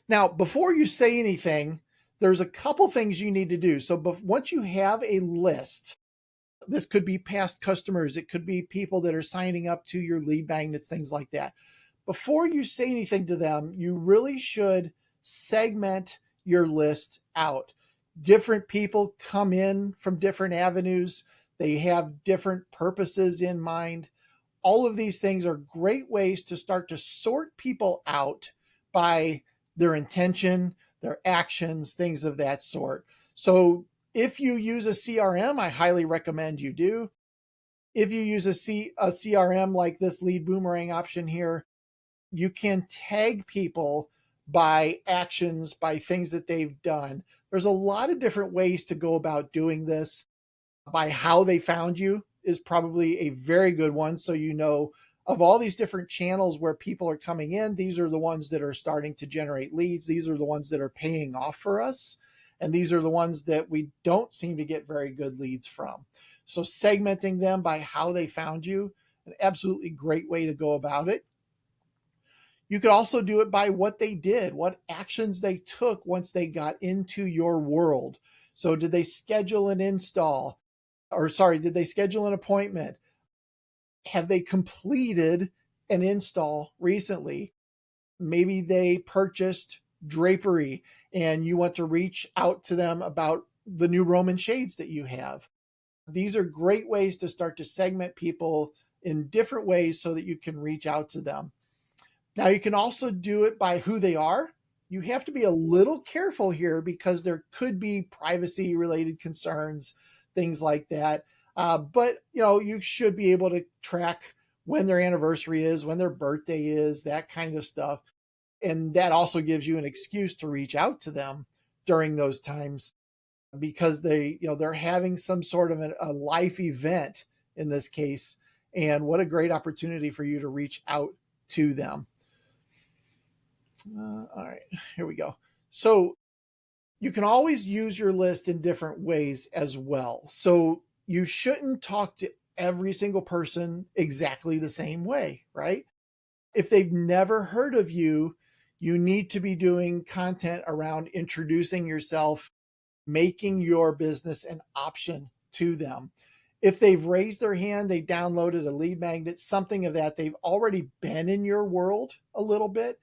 Now, before you say anything, there's a couple things you need to do. So once you have a list, this could be past customers, it could be people that are signing up to your lead magnets, things like that. Before you say anything to them, you really should segment your list out. Different people come in from different avenues, they have different purposes in mind. All of these things are great ways to start to sort people out by their intention, their actions, things of that sort. So if you use a CRM, I highly recommend you do. If you use a CRM like this lead boomerang option here, you can tag people by actions, by things that they've done. There's a lot of different ways to go about doing this. By how they found you is probably a very good one. So, you know, of all these different channels where people are coming in, these are the ones that are starting to generate leads. These are the ones that are paying off for us. And these are the ones that we don't seem to get very good leads from. So, segmenting them by how they found you, an absolutely great way to go about it. You could also do it by what they did, what actions they took once they got into your world. So, did they schedule an install? Or sorry, did they schedule an appointment? Have they completed an install recently? Maybe they purchased drapery and you want to reach out to them about the new Roman shades that you have. These are great ways to start to segment people in different ways so that you can reach out to them. Now, you can also do it by who they are. You have to be a little careful here because there could be privacy related concerns, things like that. But you know, you should be able to track when their anniversary is, when their birthday is, that kind of stuff. And that also gives you an excuse to reach out to them during those times because they're having some sort of a life event in this case. And what a great opportunity for you to reach out to them. All right, here we go. So you can always use your list in different ways as well. So you shouldn't talk to every single person exactly the same way, right? If they've never heard of you, you need to be doing content around introducing yourself, making your business an option to them. If they've raised their hand, they downloaded a lead magnet, something of that, they've already been in your world a little bit,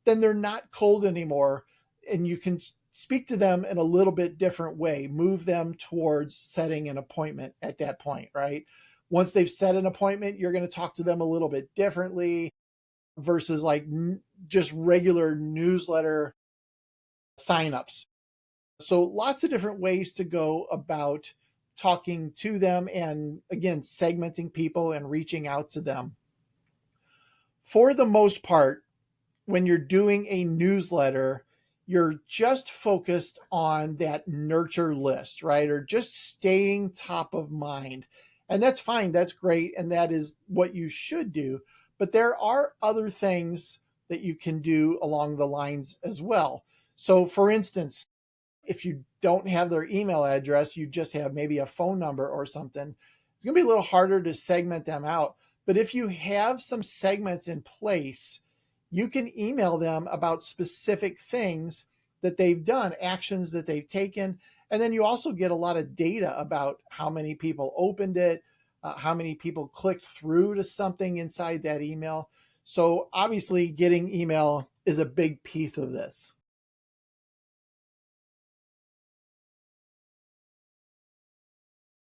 then they're not cold anymore. And you can speak to them in a little bit different way, move them towards setting an appointment at that point, right? Once they've set an appointment, you're going to talk to them a little bit differently versus like just regular newsletter signups. So lots of different ways to go about talking to them and again, segmenting people and reaching out to them. For the most part, when you're doing a newsletter, you're just focused on that nurture list, right? Or just staying top of mind. And that's fine. That's great. And that is what you should do. But there are other things that you can do along the lines as well. So, for instance, if you don't have their email address, you just have maybe a phone number or something, it's going to be a little harder to segment them out. But if you have some segments in place, you can email them about specific things that they've done, actions that they've taken. And then you also get a lot of data about how many people opened it, how many people clicked through to something inside that email. So obviously, getting email is a big piece of this.